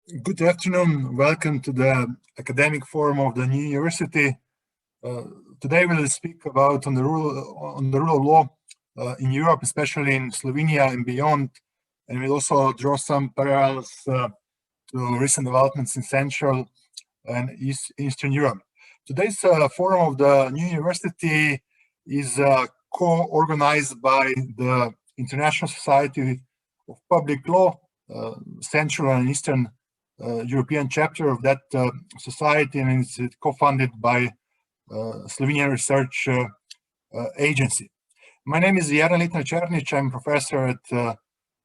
Good afternoon. Welcome to the academic forum of the new university. Today we'll speak about on the rule of law in Europe, especially in Slovenia and beyond, and we'll also draw some parallels to recent developments in Central and Eastern Europe. Today's forum of the new university is co-organized by the International Society of Public Law, Central and Eastern European chapter of that society, and it's co-funded by Slovenian Research Agency. My name is Jaran Litner-Černič. I'm professor at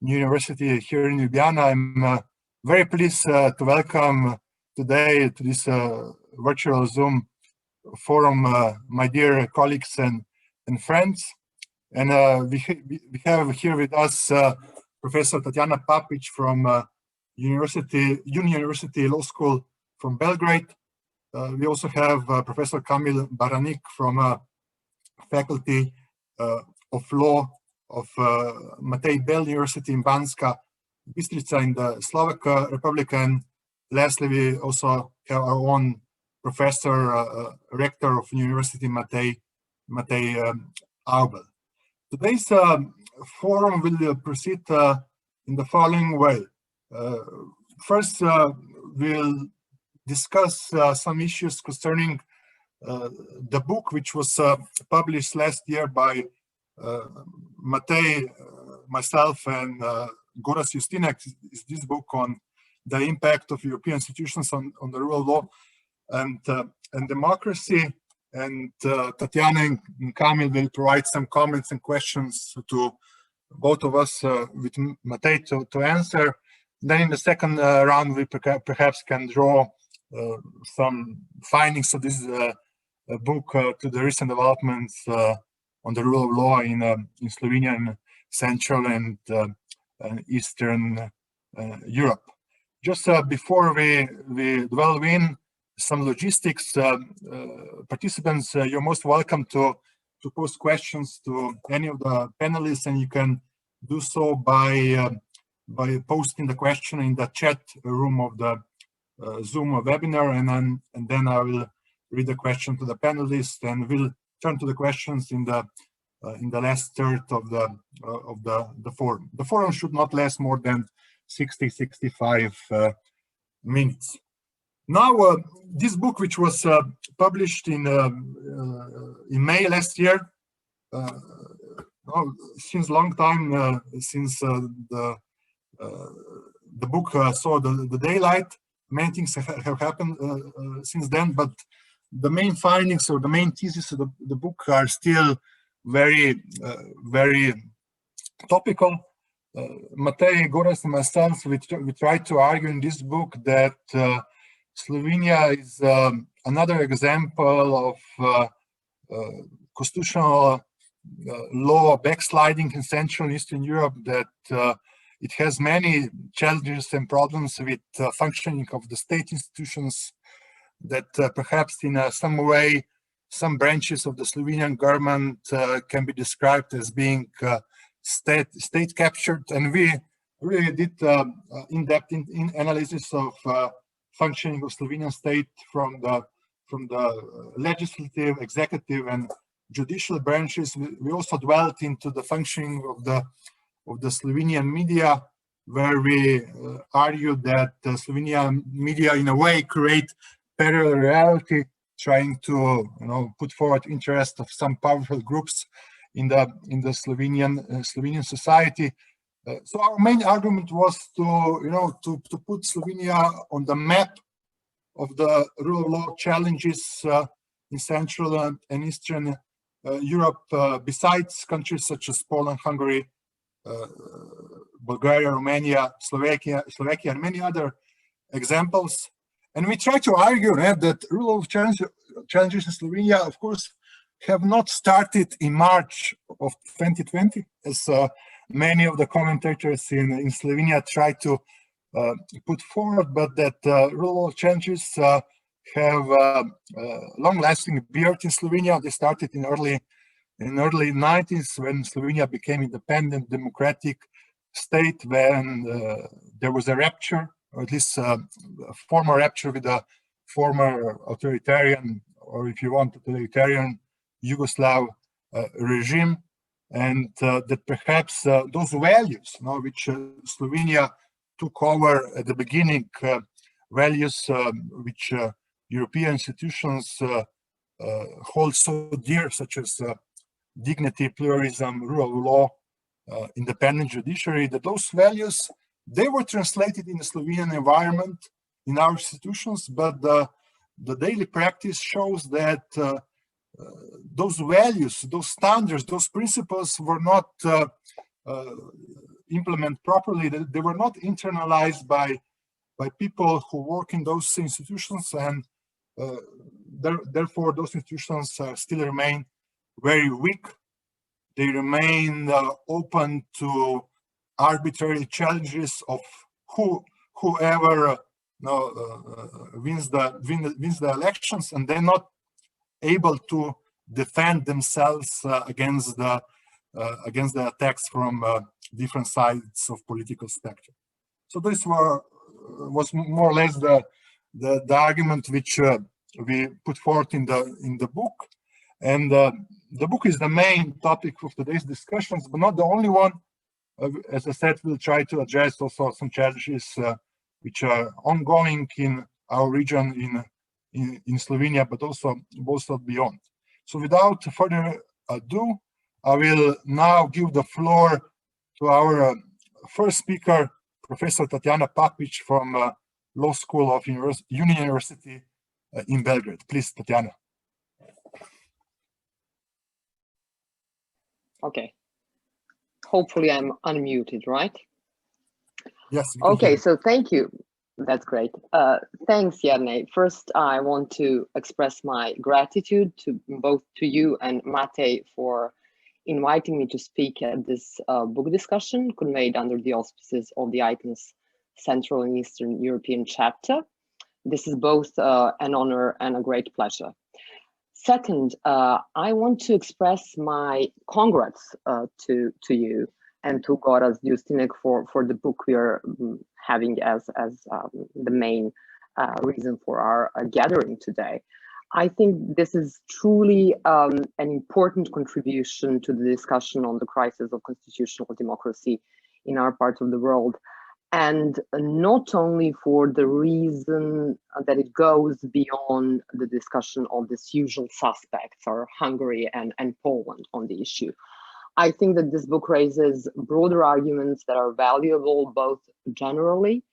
University here in Ljubljana. I'm very pleased to welcome today to this virtual Zoom forum my dear colleagues and friends. And we have here with us Professor Tatjana Papić from University Law School from Belgrade. We also have Professor Kamil Baranik from Faculty of Law of Matej Bell University in Banska Bystrica in the Slovak Republic. And lastly, we also have our own professor, rector of University Matej Aubel. Today's forum will proceed in the following way. First, we'll discuss some issues concerning the book which was published last year by Matej, myself, and Goras Justinek. Is this book on the impact of European institutions on the rule of law and democracy. And Tatjana and Kamil will provide some comments and questions to both of us with Matej to answer. Then in the second round, we perhaps can draw some findings of this book to the recent developments on the rule of law in Slovenia and Central and Eastern Europe. Just before we delve in some logistics, participants, you're most welcome to post questions to any of the panelists, and you can do so by posting the question in the chat room of the Zoom webinar, and then I will read the question to the panelists, and we'll turn to the questions in the last third of the forum. The forum should not last more than 60-65 minutes. Now, this book, which was published in May last year, since long time since the book saw the daylight. Many things have happened since then, but the main findings or the main thesis of the book are still very topical. Matej, Goras, and myself, we try to argue in this book that Slovenia is another example of constitutional law backsliding in Central and Eastern Europe, that it has many challenges and problems with functioning of the state institutions, that perhaps in some way some branches of the Slovenian government can be described as being state captured. And we really did in-depth analysis of functioning of Slovenian state from the legislative, executive, and judicial branches. We also dwelt into the functioning of the Slovenian media, where we argue that the Slovenian media, in a way, create parallel reality, trying to put forward interest of some powerful groups in the Slovenian society. So our main argument was to put Slovenia on the map of the rule of law challenges in Central and Eastern Europe, besides countries such as Poland, Hungary, Bulgaria, Romania, Slovakia, and many other examples. And we try to argue that rule of challenges in Slovenia, of course, have not started in March of 2020, as many of the commentators in Slovenia try to put forward, but that rule of challenges have long-lasting period in Slovenia. They started in early 90s, when Slovenia became independent, democratic state, when there was a rupture or at least a former rupture with a former authoritarian, or if you want, totalitarian Yugoslav regime, and that perhaps those values, which Slovenia took over at the beginning, values which European institutions hold so dear, such as dignity, pluralism, rule of law, independent judiciary, that those values, they were translated in the Slovenian environment, in our institutions, but the daily practice shows that those values, those standards, those principles were not implemented properly. They were not internalized by people who work in those institutions, and therefore those institutions still remain very weak. They remain open to arbitrary challenges of whoever wins the elections, and they're not able to defend themselves against the attacks from different sides of political spectrum. So this was more or less the argument which we put forth in the book, and the book is the main topic of today's discussions, but not the only one. As I said, we'll try to address also some challenges which are ongoing in our region, in Slovenia, but also beyond. So without further ado, I will now give the floor to our first speaker, Professor Tatjana Papić from Law School of Union University in Belgrade. Please, Tatjana. Okay. Hopefully I'm unmuted, right? Yes. Okay, so thank you. That's great. Thanks, Jerne. First, I want to express my gratitude to both to you and Mate for inviting me to speak at this book discussion conveyed under the auspices of the ITNS Central and Eastern European chapter. This is both an honor and a great pleasure. Second, I want to express my congrats to you and to Goraz Justinek for the book we are having as the main reason for our gathering today. I think this is truly an important contribution to the discussion on the crisis of constitutional democracy in our part of the world. And not only for the reason that it goes beyond the discussion of these usual suspects, or Hungary and Poland on the issue. I think that this book raises broader arguments that are valuable both generally,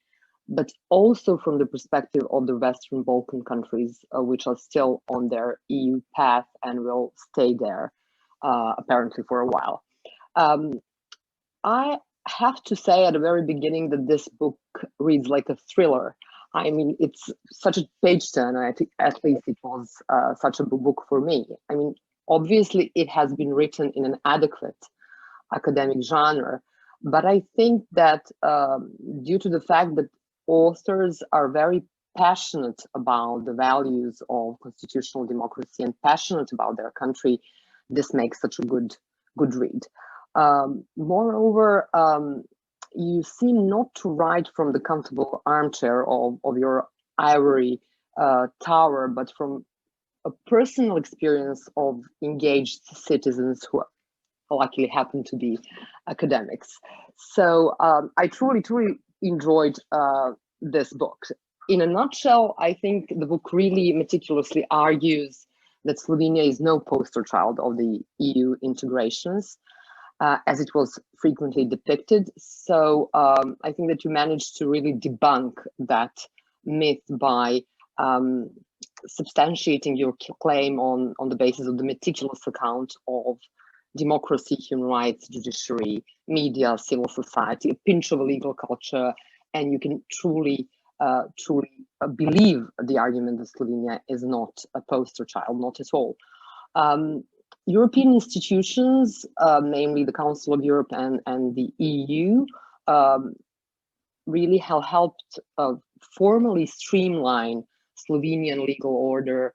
but also from the perspective of the Western Balkan countries, which are still on their EU path and will stay there, apparently for a while. I have to say at the very beginning that this book reads like a thriller. I mean, it's such a page turner. I think at least it was such a book for me. I mean, obviously it has been written in an adequate academic genre, but I think that due to the fact that authors are very passionate about the values of constitutional democracy and passionate about their country, this makes such a good read. Moreover, you seem not to write from the comfortable armchair of your ivory tower, but from a personal experience of engaged citizens who luckily happen to be academics. So I truly enjoyed this book. In a nutshell, I think the book really meticulously argues that Slovenia is no poster child of the EU integrations, as it was frequently depicted. So I think that you managed to really debunk that myth by substantiating your claim on the basis of the meticulous account of democracy, human rights, judiciary, media, civil society, a pinch of a legal culture, and you can truly believe the argument that Slovenia is not a poster child, not at all. European institutions, namely the Council of Europe and the EU, really have helped formally streamline Slovenian legal order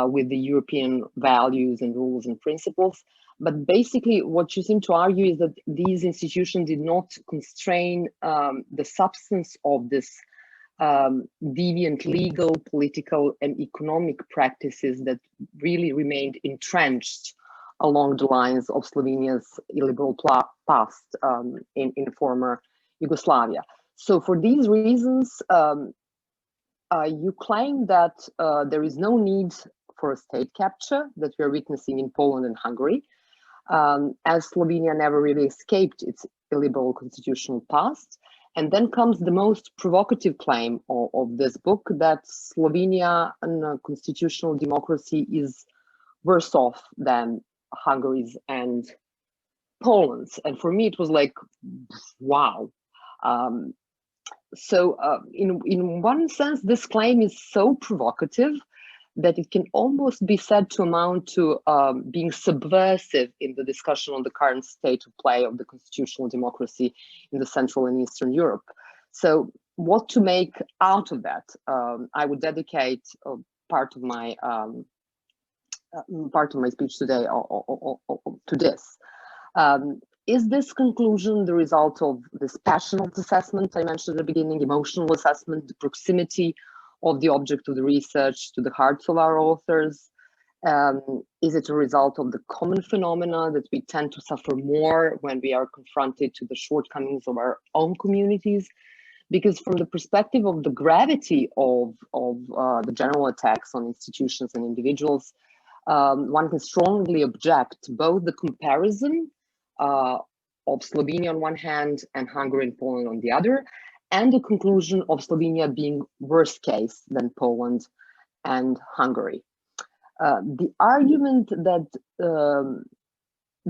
with the European values and rules and principles. But basically, what you seem to argue is that these institutions did not constrain the substance of this deviant legal, political, and economic practices that really remained entrenched along the lines of Slovenia's illiberal past in former Yugoslavia. So for these reasons, you claim that there is no need for a state capture that we are witnessing in Poland and Hungary, as Slovenia never really escaped its illiberal constitutional past. And then comes the most provocative claim of this book, that Slovenia and constitutional democracy is worse off than Hungary's and Poland's. And for me, it was like, wow. So in one sense, this claim is so provocative that it can almost be said to amount to being subversive in the discussion on the current state of play of the constitutional democracy in the Central and Eastern Europe. So what to make out of that? I would dedicate part of my speech today to this. Is this conclusion the result of this passionate assessment I mentioned at the beginning, emotional assessment, the proximity of the object of the research to the hearts of our authors? Is it a result of the common phenomena that we tend to suffer more when we are confronted to the shortcomings of our own communities? Because from the perspective of the gravity of the general attacks on institutions and individuals, one can strongly object both the comparison of Slovenia on one hand and Hungary and Poland on the other, and the conclusion of Slovenia being worse case than Poland and Hungary. The argument that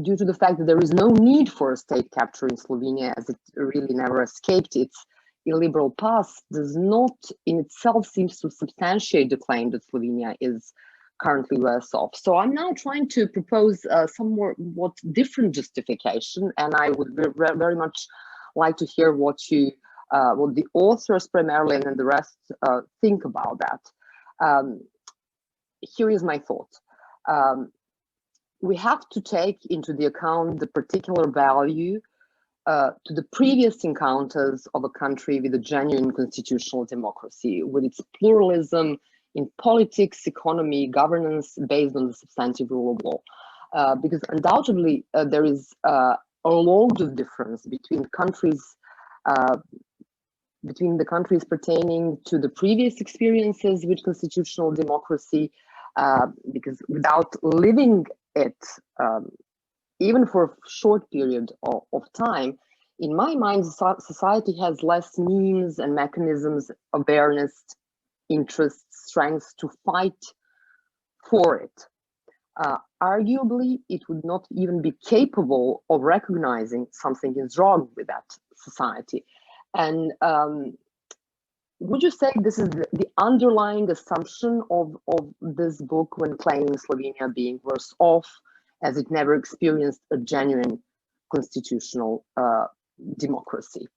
due to the fact that there is no need for a state capture in Slovenia, as it really never escaped its illiberal past, does not in itself seems to substantiate the claim that Slovenia is currently worse off. So I'm now trying to propose somewhat different justification, and I would very much like to hear what the authors primarily and then the rest think about that. Here is my thought. We have to take into the account the particular value to the previous encounters of a country with a genuine constitutional democracy, with its pluralism in politics, economy, governance based on the substantive rule of law. Because undoubtedly there is a lot of difference between the countries pertaining to the previous experiences with constitutional democracy, because without living it, even for a short period of time, in my mind, society has less means and mechanisms, awareness, interests, strengths to fight for it. Arguably, it would not even be capable of recognizing something is wrong with that society. And would you say this is the underlying assumption of this book when claiming Slovenia being worse off, as it never experienced a genuine constitutional democracy?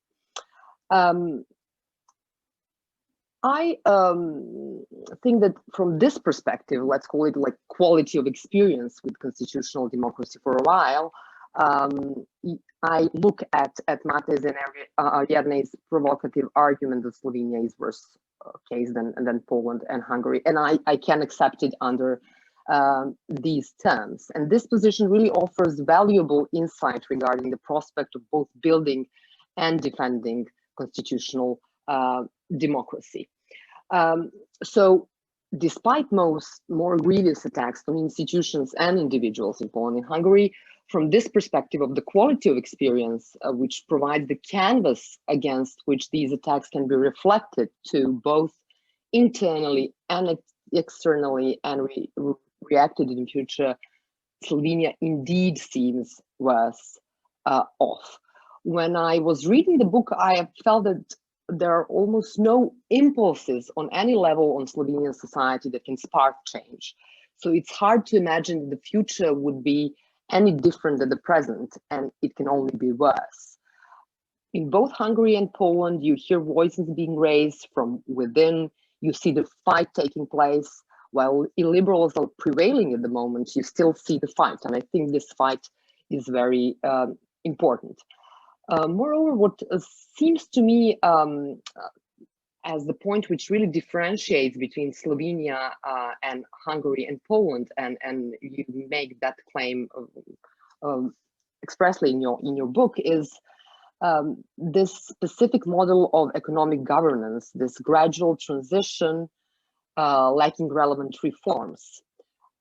I think that from this perspective, let's call it like quality of experience with constitutional democracy for a while, I look at Matej's and Jernej's provocative argument that Slovenia is worse case than Poland and Hungary, and I can accept it under these terms. And this position really offers valuable insight regarding the prospect of both building and defending constitutional democracy. So despite more grievous attacks on institutions and individuals in Poland and Hungary, from this perspective of the quality of experience, which provides the canvas against which these attacks can be reflected to both internally and externally and reacted in the future, Slovenia indeed seems worse off. When I was reading the book, I felt that there are almost no impulses on any level on Slovenian society that can spark change. So it's hard to imagine that the future would be any different than the present, and it can only be worse. In both Hungary and Poland, you hear voices being raised from within, you see the fight taking place. While illiberals are prevailing at the moment, you still see the fight, and I think this fight is very important. Moreover, what seems to me as the point which really differentiates between Slovenia and Hungary and Poland, and you make that claim expressly in your book, is this specific model of economic governance, this gradual transition lacking relevant reforms.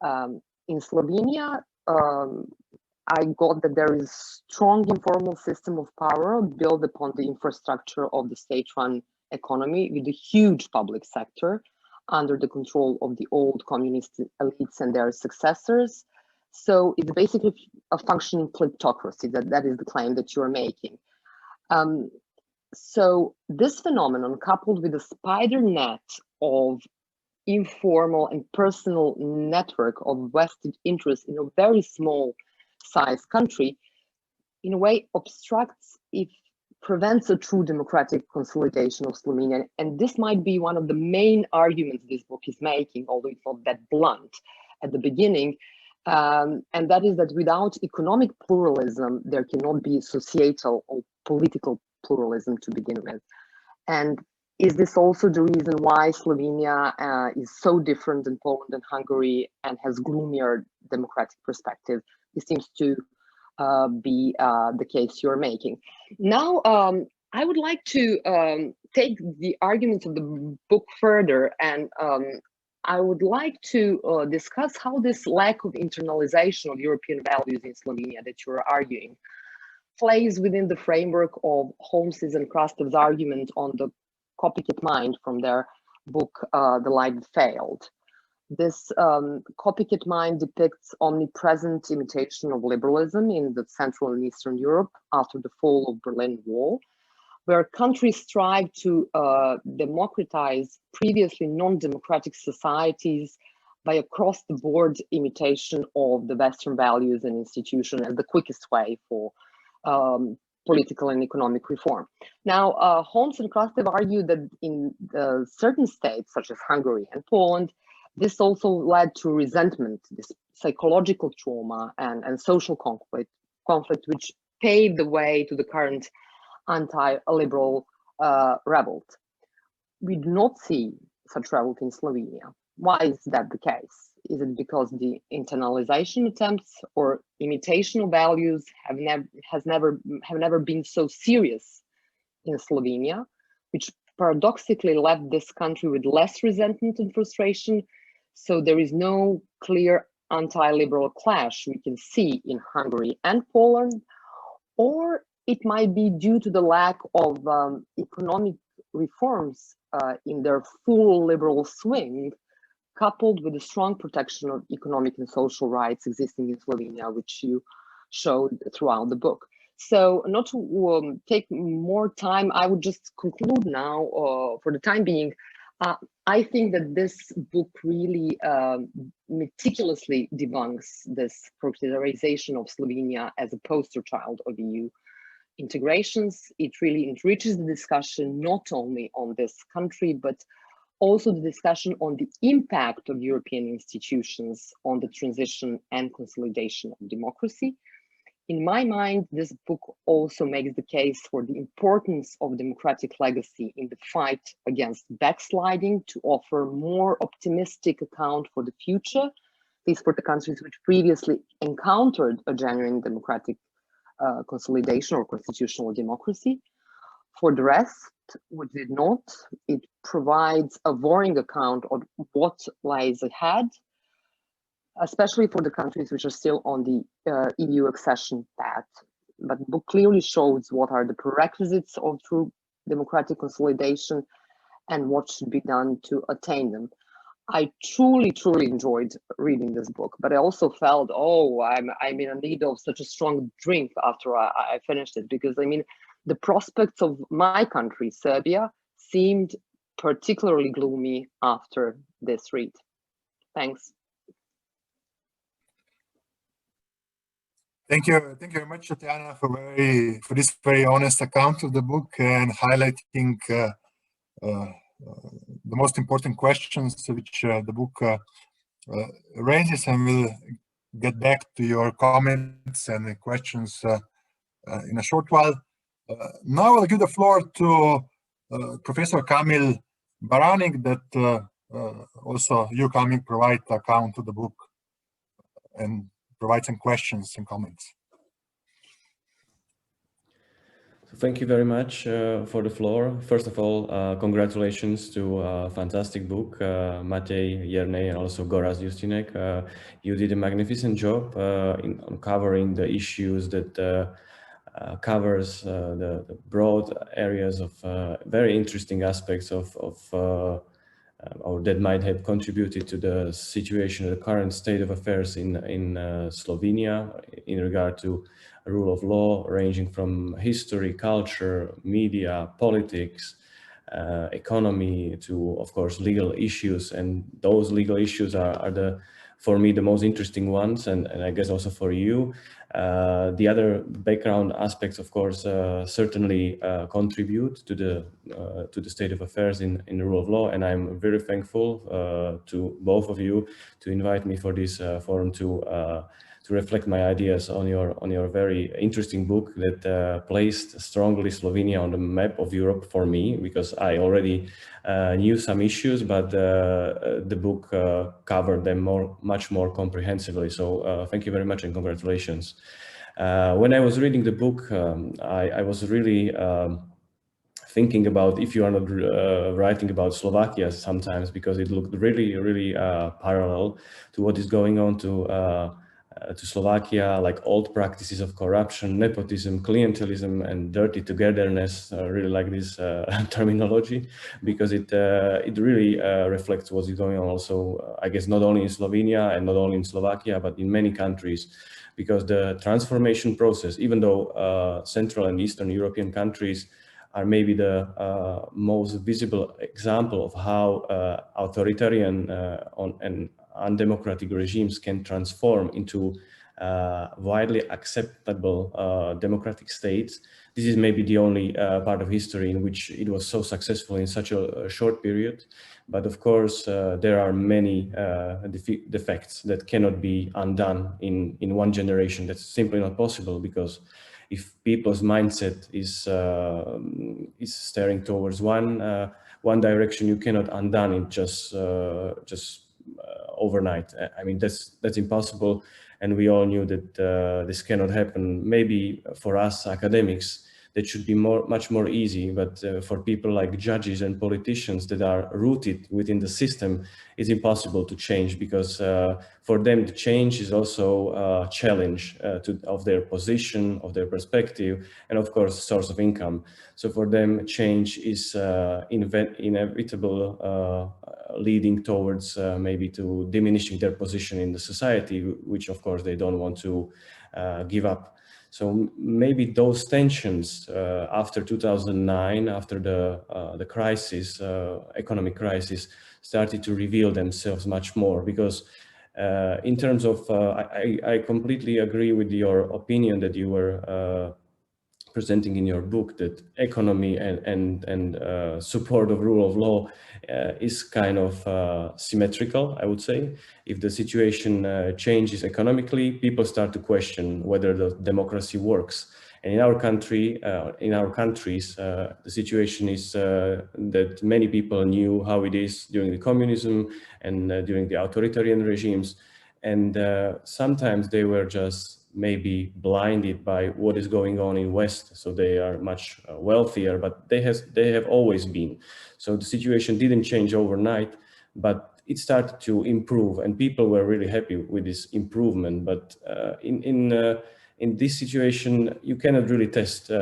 In Slovenia, I got that there is strong informal system of power built upon the infrastructure of the state-run economy with a huge public sector under the control of the old communist elites and their successors. So it's basically a functioning kleptocracy. That is the claim that you're making. So this phenomenon, coupled with a spider net of informal and personal network of vested interests in a very small size country, in a way obstructs, if prevents a true democratic consolidation of Slovenia. And this might be one of the main arguments this book is making, although it's not that blunt at the beginning. And that is that without economic pluralism, there cannot be societal or political pluralism to begin with. And is this also the reason why Slovenia is so different than Poland and Hungary and has gloomier democratic perspective? This seems to be the case you're making. Now, I would like to take the arguments of the book further, and I would like to discuss how this lack of internalization of European values in Slovenia that you're arguing plays within the framework of Holmes's and Krastev's argument on the copycat mind from their book, The Light That Failed. This copycat mind depicts omnipresent imitation of liberalism in the Central and Eastern Europe after the fall of Berlin Wall, where countries strive to democratize previously non-democratic societies by across-the-board imitation of the Western values and institutions as the quickest way for political and economic reform. Now, Holmes and Krastev argue that in certain states, such as Hungary and Poland, this also led to resentment, this psychological trauma and social conflict, which paved the way to the current anti-liberal revolt. We do not see such revolt in Slovenia. Why is that the case? Is it because the internalization attempts or imitation of values have never been so serious in Slovenia, which paradoxically left this country with less resentment and frustration? So there is no clear anti-liberal clash we can see in Hungary and Poland, or it might be due to the lack of economic reforms in their full liberal swing, coupled with the strong protection of economic and social rights existing in Slovenia, which you showed throughout the book. So not to take more time, I would just conclude now for the time being. I think that this book really meticulously debunks this procularization of Slovenia as a poster child of EU integrations. It really enriches the discussion not only on this country, but also the discussion on the impact of European institutions on the transition and consolidation of democracy. In my mind, this book also makes the case for the importance of democratic legacy in the fight against backsliding to offer more optimistic account for the future, at least for the countries which previously encountered a genuine democratic consolidation or constitutional democracy. For the rest, which did not, it provides a worrying account of what lies ahead, especially for the countries which are still on the EU accession path. But the book clearly shows what are the prerequisites of true democratic consolidation and what should be done to attain them. I truly enjoyed reading this book, but I also felt, oh, I'm in need of such a strong drink after I finished it, because I mean, the prospects of my country, Serbia, seemed particularly gloomy after this read. Thanks. Thank you very much, Tatiana, for this very honest account of the book and highlighting the most important questions which the book raises, and we'll get back to your comments and questions in a short while. Now I'll give the floor to Professor Kamil Baranik, that also you coming provide account to the book and provide some questions and comments. Thank you very much for the floor. First of all, congratulations to a fantastic book, Matej Jernej and also Goraz Justinek. You did a magnificent job in covering the issues that covers the broad areas of very interesting aspects of or that might have contributed to the situation, the current state of affairs in Slovenia in regard to rule of law, ranging from history, culture, media, politics, economy to, of course, legal issues. And those legal issues are for me, the most interesting ones, and I guess also for you. The other background aspects, of course, certainly contribute to the state of affairs in the rule of law, and I'm very thankful to both of you to invite me for this forum to reflect my ideas on your very interesting book that placed strongly Slovenia on the map of Europe for me, because I already knew some issues, but the book covered them much more comprehensively. So thank you very much and congratulations. When I was reading the book, I was really thinking about if you are not writing about Slovakia sometimes, because it looked really, really parallel to what is going on to Slovakia, like old practices of corruption, nepotism, clientelism, and dirty togetherness. Really like this terminology, because it really reflects what is going on also, I guess, not only in Slovenia and not only in Slovakia, but in many countries, because the transformation process, even though Central and Eastern European countries are maybe the most visible example of how authoritarian and undemocratic regimes can transform into widely acceptable democratic states. This is maybe the only part of history in which it was so successful in such a short period. But of course, there are many defects that cannot be undone in one generation. That's simply not possible, because if people's mindset is staring towards one direction, you cannot undone it just overnight. I mean, that's impossible, and we all knew that this cannot happen. Maybe for us academics, that should be much more easy, but for people like judges and politicians that are rooted within the system, it's impossible to change, because for them the change is also a challenge of their position, of their perspective, and of course source of income. So for them change is inevitable, leading towards maybe to diminishing their position in the society, which of course they don't want to give up. So maybe those tensions after 2009, after the crisis, economic crisis, started to reveal themselves much more, because in terms of, I completely agree with your opinion that you were presenting in your book, that economy and support of rule of law is kind of symmetrical, I would say. If the situation changes economically, people start to question whether the democracy works. And in our country, in our countries, the situation is that many people knew how it is during the communism and during the authoritarian regimes. And sometimes they were just maybe blinded by what is going on in West. So they are much wealthier, but they have always been. So the situation didn't change overnight, but it started to improve, and people were really happy with this improvement. But in this situation, you cannot really test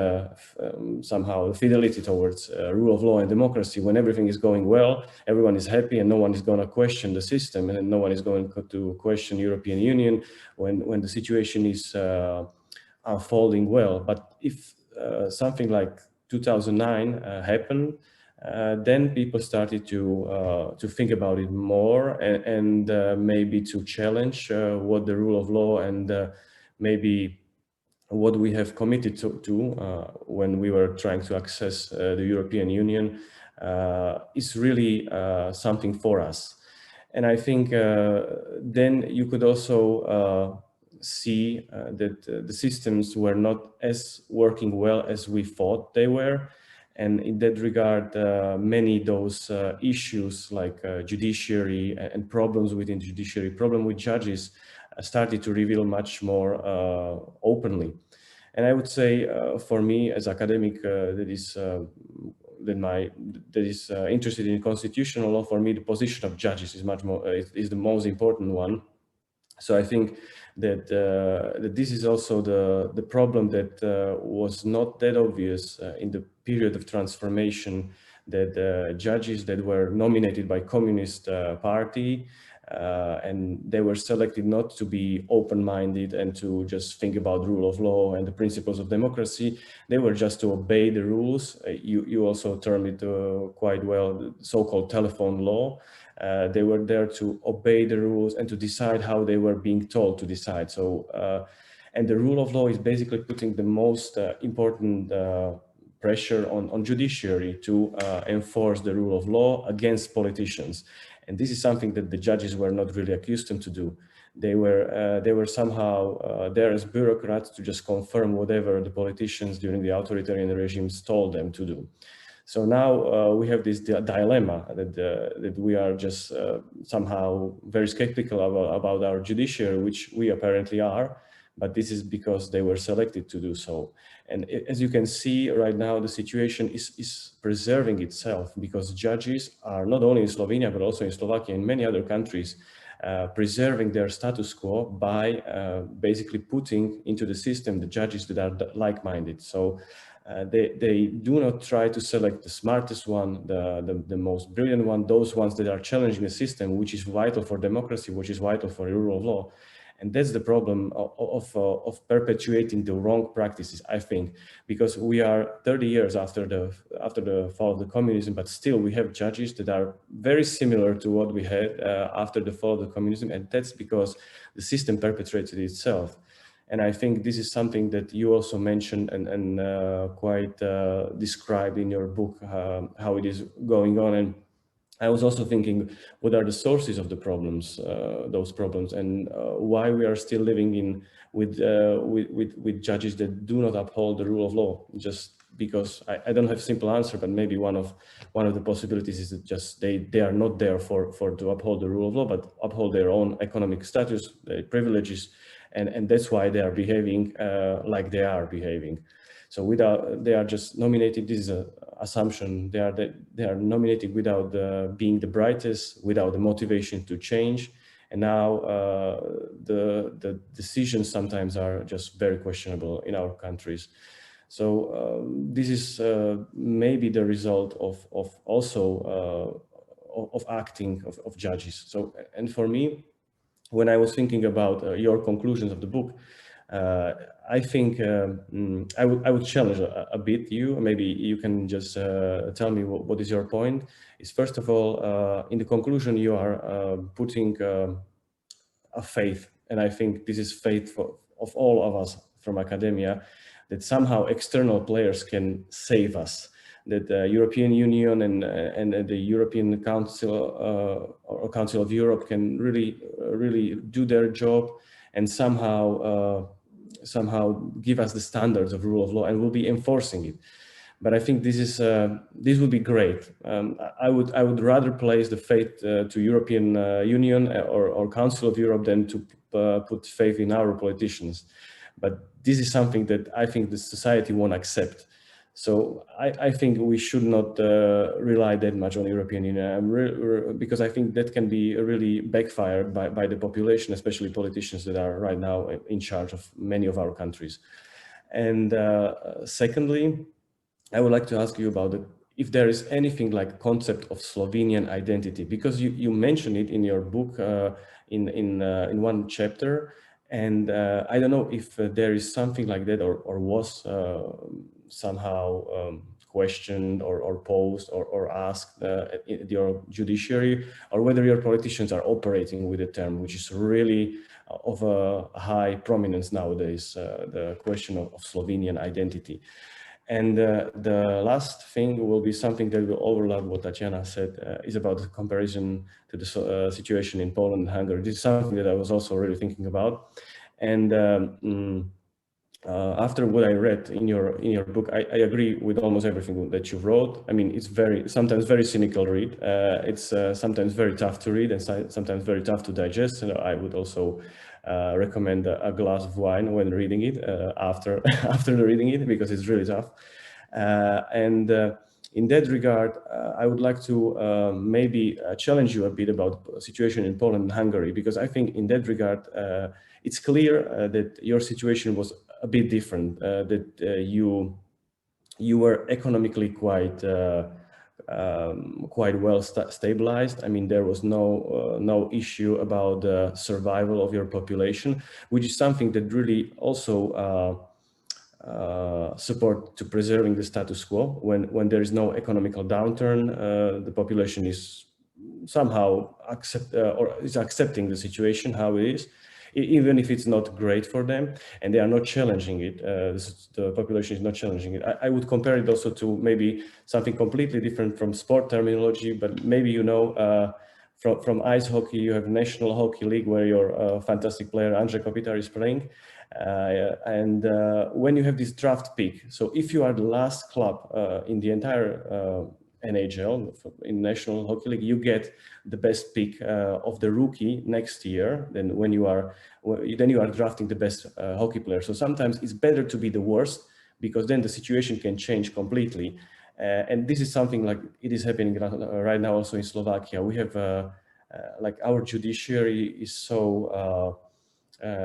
somehow fidelity towards rule of law and democracy. When everything is going well, everyone is happy, and no one is going to question the system, and no one is going to question European Union when the situation is unfolding well. But if something like 2009 happened, then people started to think about it more, and maybe to challenge what the rule of law and maybe what we have committed to when we were trying to access the European Union is really something for us. And I think then you could also see that the systems were not as working well as we thought they were. And in that regard, many those issues like judiciary and problems within the judiciary, problem with judges, started to reveal much more openly. And I would say, for me as academic that is interested in constitutional law, for me the position of judges is much more is the most important one. So I think that, that this is also the problem that was not that obvious in the period of transformation, that judges that were nominated by Communist Party and they were selected not to be open-minded and to just think about rule of law and the principles of democracy. They were just to obey the rules. You also termed it quite well, the so-called telephone law. They were there to obey the rules and to decide how they were being told to decide. So, and the rule of law is basically putting the most important pressure on judiciary to enforce the rule of law against politicians. And this is something that the judges were not really accustomed to do. They were somehow there as bureaucrats to just confirm whatever the politicians during the authoritarian regimes told them to do. So now we have this dilemma that we are just somehow very skeptical about our judiciary, which we apparently are, but this is because they were selected to do so. And as you can see right now, the situation is preserving itself, because judges are not only in Slovenia, but also in Slovakia and many other countries, preserving their status quo by basically putting into the system the judges that are like-minded. So they do not try to select the smartest one, the most brilliant one, those ones that are challenging the system, which is vital for democracy, which is vital for the rule of law. And that's the problem of perpetuating the wrong practices, I think, because we are 30 years after the fall of the communism, but still we have judges that are very similar to what we had after the fall of the communism, and that's because the system perpetuated itself. And I think this is something that you also mentioned and quite described in your book, how it is going on. And I was also thinking, what are the sources of the problems, those problems, and why we are still living with judges that do not uphold the rule of law? Just because I don't have a simple answer, but maybe one of the possibilities is that just they are not there to uphold the rule of law, but uphold their own economic status, their privileges, and that's why they are behaving like they are behaving. So they are just nominated. This is an assumption. They are nominated without being the brightest, without the motivation to change. And now the decisions sometimes are just very questionable in our countries. So this is maybe the result of also of acting of judges. So, and for me, when I was thinking about your conclusions of the book, I think I would challenge a bit you. Maybe you can just tell me what is your point. Is first of all, in the conclusion, you are putting a faith, and I think this is faith of all of us from academia, that somehow external players can save us, that the European Union and the European Council or Council of Europe can really do their job and somehow give us the standards of rule of law, and we'll be enforcing it. But I think this would be great. I would rather place the faith to European Union or Council of Europe than to put faith in our politicians. But this is something that I think the society won't accept. So I think we should not rely that much on European Union, because I think that can be really backfired by the population, especially politicians that are right now in charge of many of our countries. And secondly, I would like to ask you about if there is anything like concept of Slovenian identity, because you mentioned it in your book in one chapter, and I don't know if there is something like that or was somehow questioned or posed or asked in your judiciary, or whether your politicians are operating with the term, which is really of a high prominence nowadays, the question of Slovenian identity. And the last thing will be something that will overlap what Tatiana said, is about the comparison to the situation in Poland and Hungary. This is something that I was also really thinking about. And after what I read in your book, I agree with almost everything that you wrote. I mean, it's sometimes very cynical read. It's sometimes very tough to read and sometimes very tough to digest. And I would also recommend a glass of wine when reading it after reading it, because it's really tough. In that regard, I would like to maybe challenge you a bit about the situation in Poland and Hungary, because I think in that regard, it's clear that your situation was a bit different, that you were economically quite well stabilized. I mean, there was no issue about the survival of your population, which is something that really also support to preserving the status quo. When there is no economical downturn, the population is somehow accepting the situation how it is, even if it's not great for them, and they are not challenging it. The population is not challenging it. I would compare it also to maybe something completely different from sport terminology, but maybe you know, from ice hockey, you have National Hockey League where your fantastic player Andrzej Kopitar is playing. When you have this draft pick, so if you are the last club in the entire NHL, in National Hockey League, you get the best pick of the rookie next year. Then you are drafting the best hockey player. So sometimes it's better to be the worst, because then the situation can change completely. And this is something like it is happening right now also in Slovakia. We have like our judiciary is so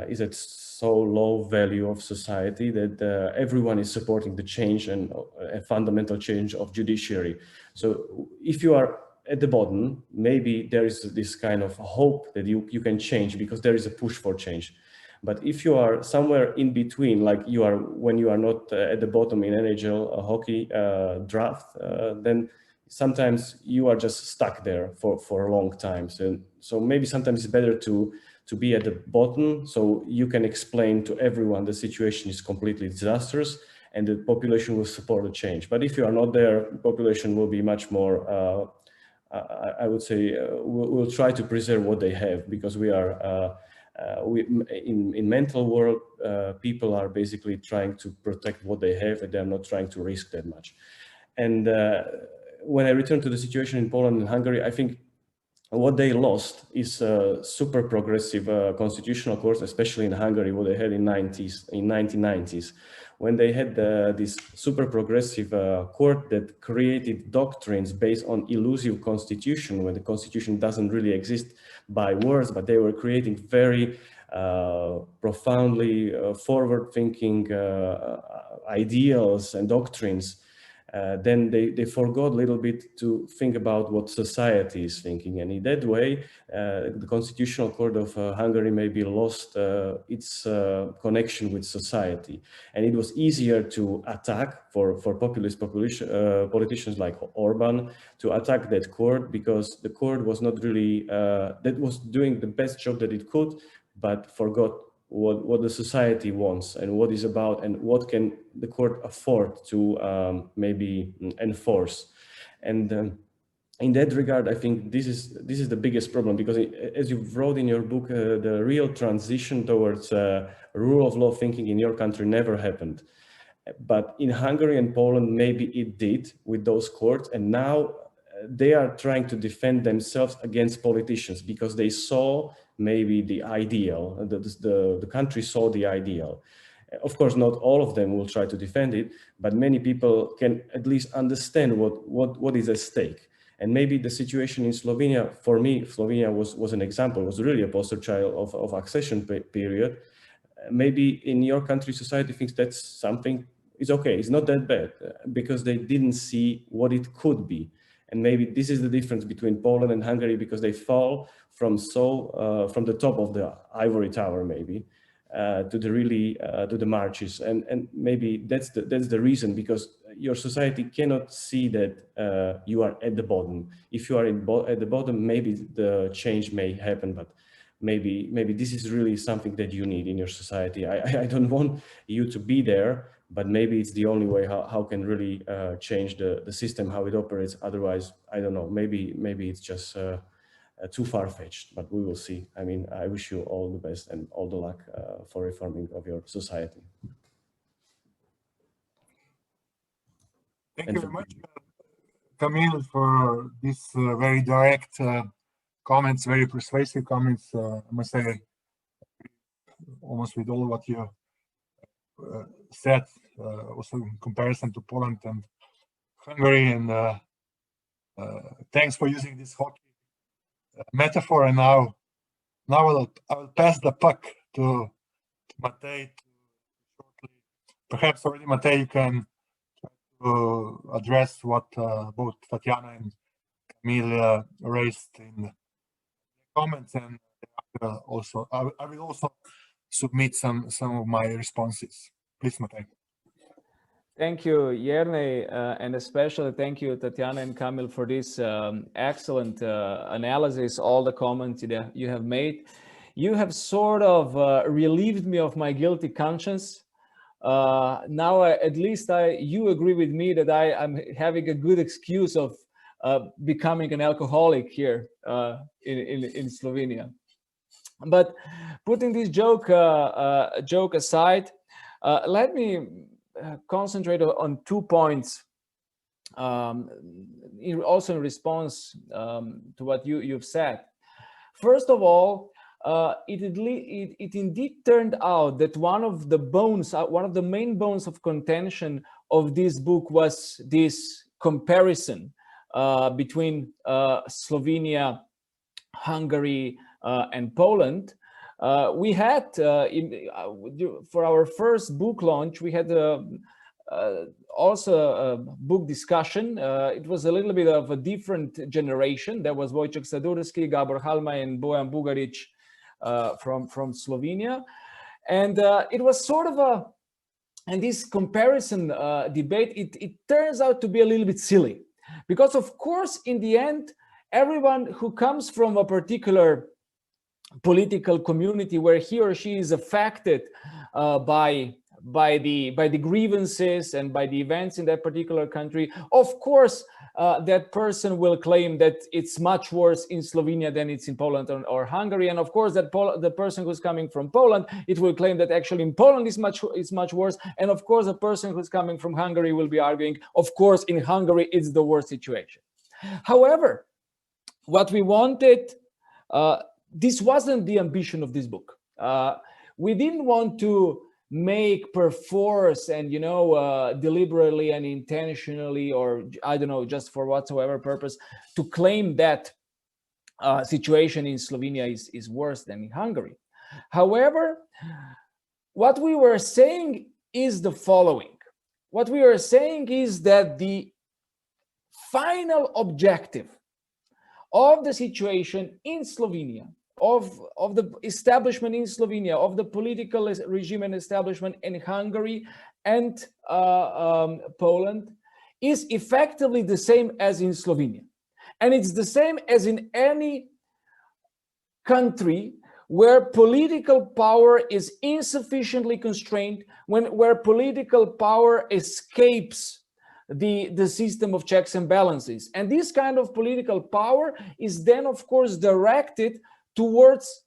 is at so low value of society that everyone is supporting the change and a fundamental change of judiciary. So if you are at the bottom, maybe there is this kind of hope that you can change, because there is a push for change. But if you are somewhere in between, like you are when you are not at the bottom in NHL hockey draft, then sometimes you are just stuck there for a long time. So maybe sometimes it's better to be at the bottom, so you can explain to everyone the situation is completely disastrous and the population will support the change. But if you are not there, the population will be much more, I would say, we'll try to preserve what they have, because we are, in mental world, people are basically trying to protect what they have, and they're not trying to risk that much. And when I return to the situation in Poland and Hungary, I think what they lost is a super progressive constitutional court, especially in Hungary, what they had in 1990s, when they had this super progressive court that created doctrines based on elusive constitution, when the constitution doesn't really exist by words, but they were creating very profoundly forward-thinking ideals and doctrines. Then they forgot a little bit to think about what society is thinking. And in that way, the Constitutional Court of Hungary maybe lost its connection with society. And it was easier to attack for populist politicians like Orban to attack that court, because the court was not really, that was doing the best job that it could, but forgot what the society wants and what is about and what can the court afford to maybe enforce. And in that regard, I think this is the biggest problem, because as you wrote in your book, the real transition towards rule of law thinking in your country never happened. But in Hungary and Poland, maybe it did with those courts, and now they are trying to defend themselves against politicians, because they saw maybe the ideal, the country saw the ideal. Of course, not all of them will try to defend it, but many people can at least understand what is at stake. And maybe the situation in Slovenia, for me, Slovenia was an example, was really a poster child of accession period. Maybe in your country, society thinks that's something, it's okay, it's not that bad, because they didn't see what it could be. And maybe this is the difference between Poland and Hungary, because they fall from the top of the ivory tower, maybe, to the marches, and maybe that's the reason, because your society cannot see that you are at the bottom. If you are at the bottom, maybe the change may happen, but maybe this is really something that you need in your society. I don't want you to be there, but maybe it's the only way how can really change the system, how it operates. Otherwise, I don't know, maybe it's just too far-fetched, but we will see. I mean, I wish you all the best and all the luck for reforming of your society. Thank you very much, Camille, for these very direct comments, very persuasive comments. I must say, almost with all what you said, also in comparison to Poland and Hungary, and thanks for using this hockey metaphor. And now I will pass the puck to Matej. Perhaps already, Matej, you can try to address what both Tatiana and Camille raised in the comments, and also I will also submit some of my responses. Please, Matej. Thank you, Jerne, and especially thank you, Tatiana and Camille, for this excellent analysis, all the comments that you have made. You have sort of relieved me of my guilty conscience. Now, at least you agree with me that I'm having a good excuse of becoming an alcoholic here in Slovenia. But putting this joke aside, let me concentrate on 2 points, also in response to what you've said. First of all, it indeed turned out that one of the main bones of contention of this book was this comparison between Slovenia, Hungary, and Poland. We had, for our first book launch, we had also a book discussion. It was a little bit of a different generation. There was Wojciech Sadurski, Gabor Halmaj, and Bojan Bugaric from Slovenia. And it was sort of and this comparison debate, it turns out to be a little bit silly. Because of course, in the end, everyone who comes from a particular political community where he or she is affected by the grievances and by the events in that particular country, of course, that person will claim that it's much worse in Slovenia than it's in Poland or Hungary. And of course, that the person who's coming from Poland, it will claim that actually in Poland is much worse. And of course, the person who's coming from Hungary will be arguing, of course, in Hungary, it's the worst situation. However, what we wanted, this wasn't the ambition of this book. We didn't want to make perforce and, deliberately and intentionally, or I don't know, just for whatsoever purpose, to claim that situation in Slovenia is worse than in Hungary. However, what we were saying is the following. What we were saying is that the final objective of the situation in Slovenia, of the establishment in Slovenia, of the political regime and establishment in Hungary and Poland, is effectively the same as in Slovenia. And it's the same as in any country where political power is insufficiently constrained, where political power escapes the system of checks and balances. And this kind of political power is then, of course, directed towards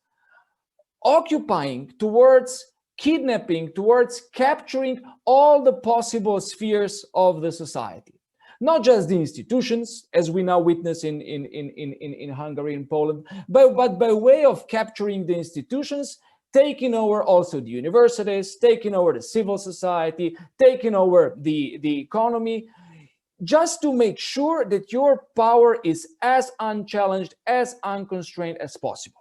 occupying, towards kidnapping, towards capturing all the possible spheres of the society. Not just the institutions, as we now witness in Hungary and Poland, but by way of capturing the institutions, taking over also the universities, taking over the civil society, taking over the economy, just to make sure that your power is as unchallenged, as unconstrained as possible.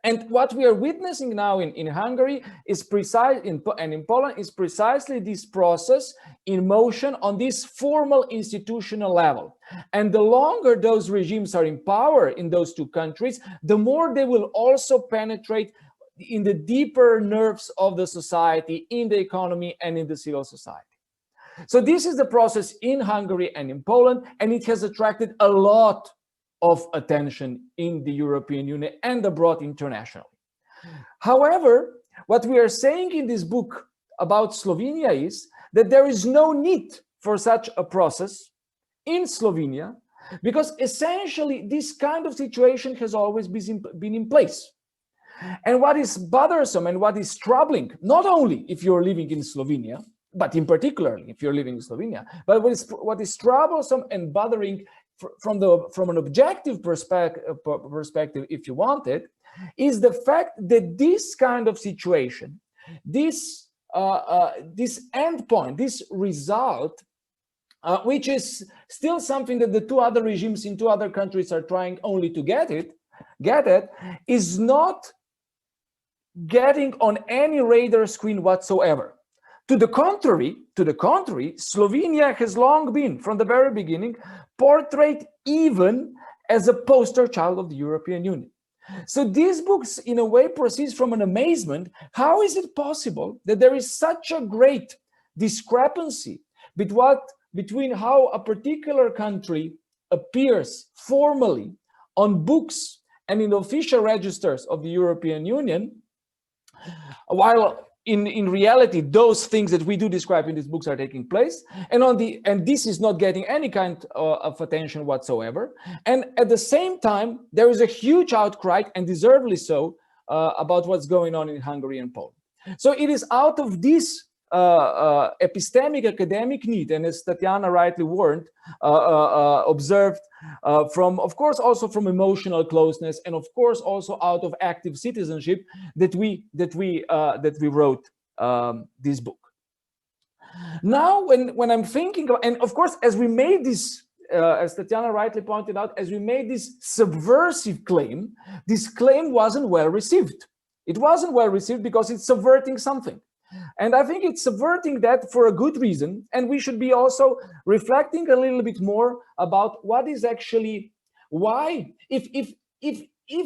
And what we are witnessing now in Hungary is and in Poland is precisely this process in motion on this formal institutional level. And the longer those regimes are in power in those two countries, the more they will also penetrate in the deeper nerves of the society, in the economy, and in the civil society. So this is the process in Hungary and in Poland, and it has attracted a lot of attention in the European Union and abroad internationally. However, what we are saying in this book about Slovenia is that there is no need for such a process in Slovenia, because essentially this kind of situation has always been in place. And what is bothersome and what is troubling, not only if you're living in Slovenia, but in particular, if you're living in Slovenia. But what is troublesome and bothering from an objective perspective, if you want it, is the fact that this kind of situation, this endpoint, this result, which is still something that the two other regimes in two other countries are trying only to get it, is not getting on any radar screen whatsoever. To the contrary, Slovenia has long been, from the very beginning, portrayed even as a poster child of the European Union. So these books, in a way, proceeds from an amazement. How is it possible that there is such a great discrepancy between how a particular country appears formally on books and in the official registers of the European Union, while in reality, those things that we do describe in these books are taking place, and this is not getting any kind of attention whatsoever. And at the same time, there is a huge outcry, and deservedly so, about what's going on in Hungary and Poland. So it is out of this epistemic academic need, and as Tatiana rightly warned, observed, from, of course, also from emotional closeness, and of course also out of active citizenship, that we wrote this book. Now, when I'm thinking of, and of course, as we made this, as Tatiana rightly pointed out, as we made this subversive claim, this claim wasn't well received. It wasn't well received because it's subverting something. And I think it's subverting that for a good reason. And we should be also reflecting a little bit more about what is actually, why, if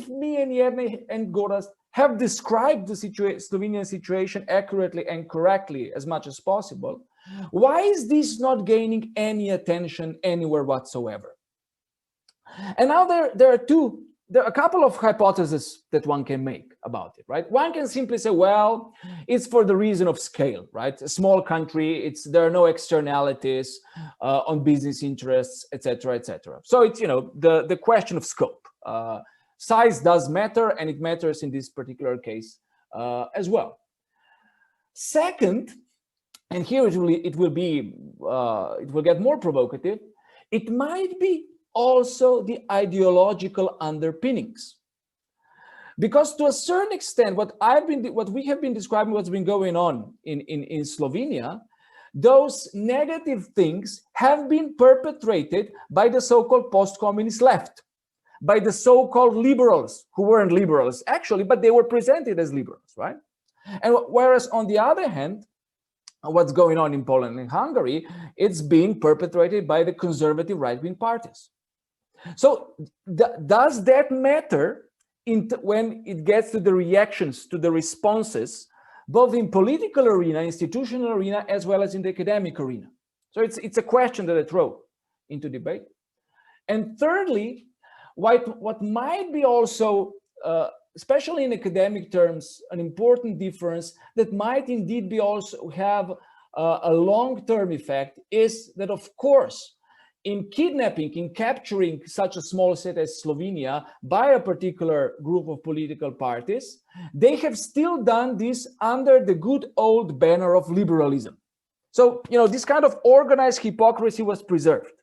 me and Jerne and Gorazd have described the Slovenian situation accurately and correctly as much as possible, why is this not gaining any attention anywhere whatsoever? And now there are a couple of hypotheses that one can make about it, right? One can simply say, well, it's for the reason of scale, right? A small country, there are no externalities on business interests, etc., etc. So it's, the question of scope. Size does matter, and it matters in this particular case as well. Second, and here it will get more provocative, it might be also the ideological underpinnings, because to a certain extent, what we have been describing, what's been going on in Slovenia, those negative things have been perpetrated by the so-called post-communist left, by the so-called liberals, who weren't liberals actually, but they were presented as liberals, right? And whereas on the other hand, what's going on in Poland and Hungary, it's being perpetrated by the conservative right-wing parties. So does that matter when it gets to the reactions, to the responses, both in political arena, institutional arena, as well as in the academic arena? So it's a question that I throw into debate. And thirdly, what might be also, especially in academic terms, an important difference that might indeed be also have a long-term effect is that, of course, in kidnapping, in capturing such a small state as Slovenia by a particular group of political parties, they have still done this under the good old banner of liberalism. So, this kind of organized hypocrisy was preserved.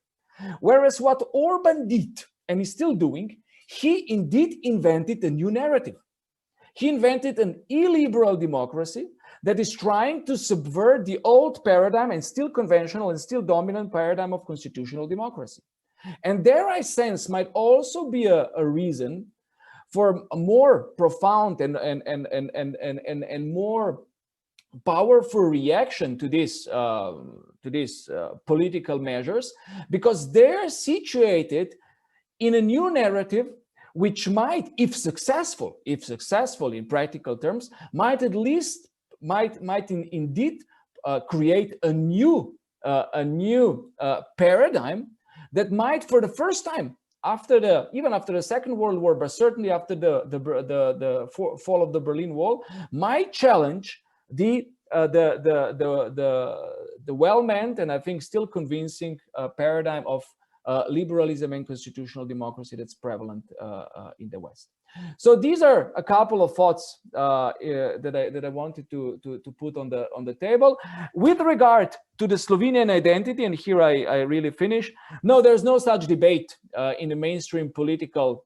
Whereas what Orban did, and is still doing, he indeed invented a new narrative. He invented an illiberal democracy that is trying to subvert the old paradigm and still conventional and still dominant paradigm of constitutional democracy. And there, I sense, might also be a reason for a more profound and more powerful reaction to this political measures, because they're situated in a new narrative which might, if successful in practical terms, might indeed create a new paradigm that might, for the first time even after the Second World War, but certainly after the fall of the Berlin Wall, might challenge the well-meant and I think still convincing paradigm of liberalism and constitutional democracy that's prevalent in the West. So these are a couple of thoughts that I wanted to put on the table. With regard to the Slovenian identity, and here I really finish. No, there's no such debate in the mainstream political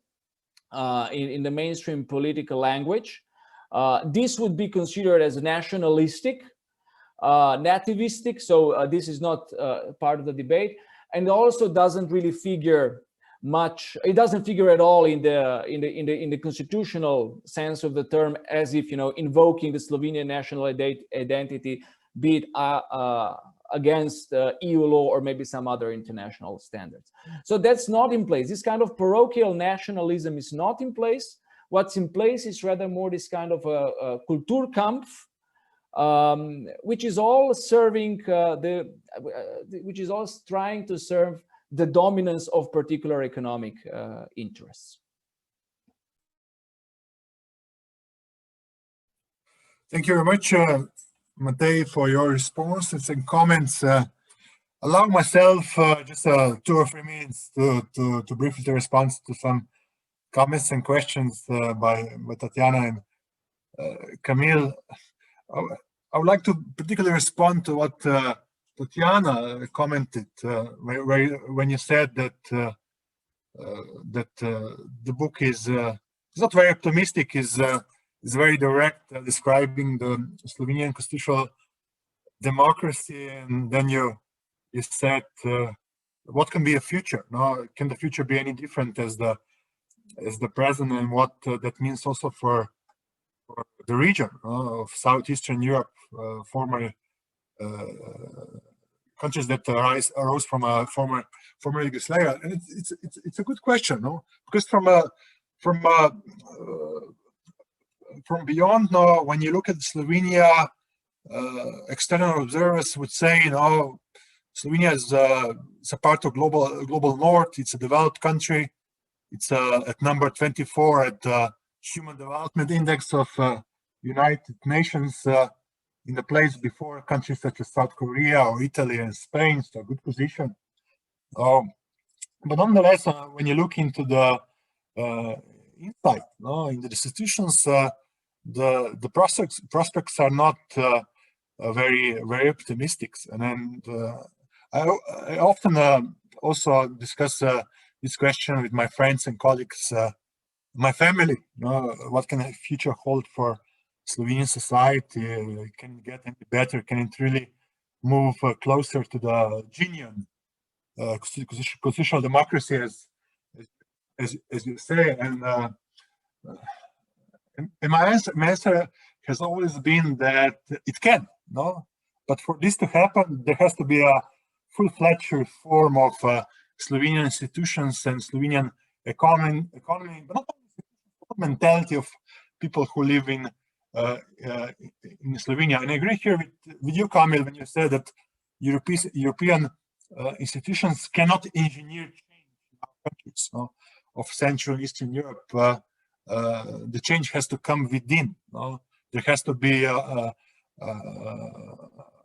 in the mainstream political language. This would be considered as nationalistic, nativistic. So this is not part of the debate, and also doesn't really figure much. It doesn't figure at all in the constitutional sense of the term, as if, you know, invoking the Slovenian national identity, be it against EU law or maybe some other international standards. So that's not in place. This kind of parochial nationalism is not in place. What's in place is rather more this kind of a Kulturkampf, which is all serving which is all trying to serve the dominance of particular economic interests. Thank you very much, Matej, for your responses and comments. Allow myself just 2 or 3 minutes to briefly respond to some comments and questions by Tatiana and Camille. I would like to particularly respond to what Tatiana commented when you said that the book is not very optimistic, is very direct, describing the Slovenian constitutional democracy, and then you said, what can be a future? No, can the future be any different as the present, and what that means also for the region of Southeastern Europe, former countries that arose from a former Yugoslavia? And it's a good question, no? Because from beyond now, when you look at Slovenia, external observers would say, you know, Slovenia is a part of global north. It's a developed country. It's at number 24 at the Human Development Index of United Nations, in the place before countries such as South Korea or Italy and Spain. So a good position. But nonetheless, when you look into the inside, no, in the institutions, the prospects are not very optimistic. And then I often also discuss this question with my friends and colleagues, my family. You know, what can the future hold for Slovenian society? Can it get any better? Can it really move closer to the genuine constitutional democracy, as you say? And my answer has always been that it can, no? But for this to happen, there has to be a full-fledged reform of Slovenian institutions and Slovenian economy, but not only mentality of people who live in Slovenia. And I agree here with you, Kamil, when you said that European institutions cannot engineer change in our countries, no, of Central and Eastern Europe. The change has to come within. No? There has to be a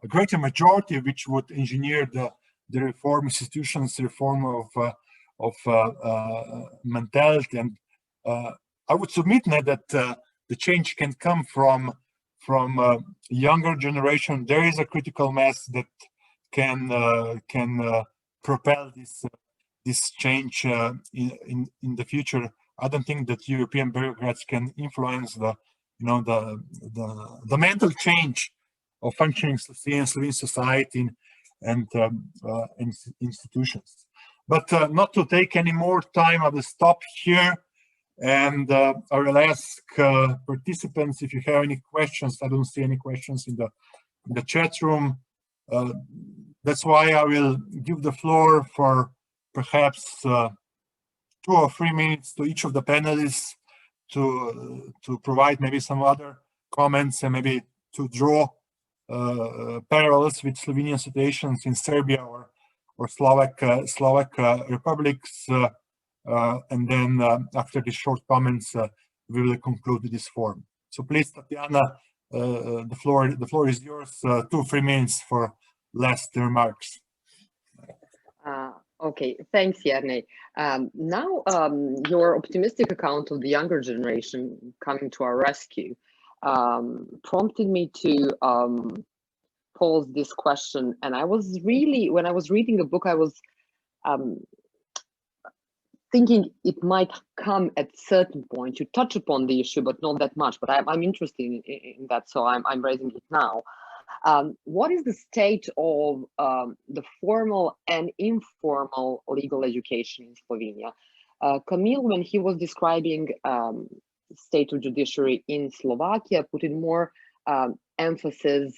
greater majority which would engineer the reform institutions, reform of mentality. And I would submit now that the change can come from younger generation. There is a critical mass that can propel this change in the future. I don't think that European bureaucrats can influence the mental change of functioning Slovenian society and institutions. But not to take any more time, I will stop here, and I will ask participants if you have any questions. I don't see any questions in the chat room. That's why I will give the floor for perhaps 2 or 3 minutes to each of the panelists to provide maybe some other comments and maybe to draw parallels with Slovenian situations in Serbia or Slovak republics, and then after these short comments, we will conclude this forum. So please, Tatiana, the floor is yours. 2 or 3 minutes for last remarks. Okay, thanks, Jerne. Now, your optimistic account of the younger generation coming to our rescue prompted me to pose this question. And I was really, when I was reading the book, I was thinking it might come at a certain point. You touch upon the issue, but not that much. But I'm interested in that, so I'm raising it now. What is the state of the formal and informal legal education in Slovenia? Kamil, when he was describing state of judiciary in Slovakia, put in more emphasis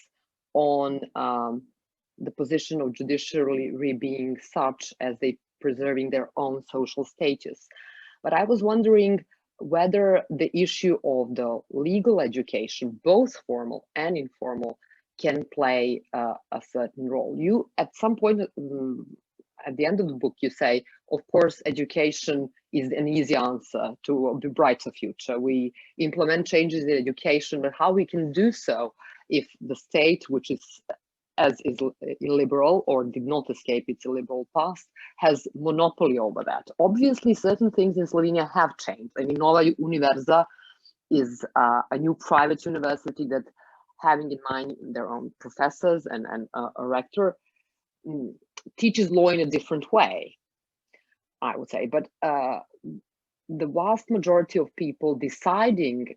on the position of judiciary being such as they preserving their own social status. But I was wondering whether the issue of the legal education, both formal and informal, can play a certain role. You, at some point, at the end of the book, you say, of course, education is an easy answer to the brighter future. We implement changes in education, but how we can do so if the state, which is illiberal or did not escape its illiberal past, has monopoly over that. Obviously, certain things in Slovenia have changed. I mean, Nova Univerza is a new private university that, having in mind their own professors and a rector, teaches law in a different way, I would say. But the vast majority of people deciding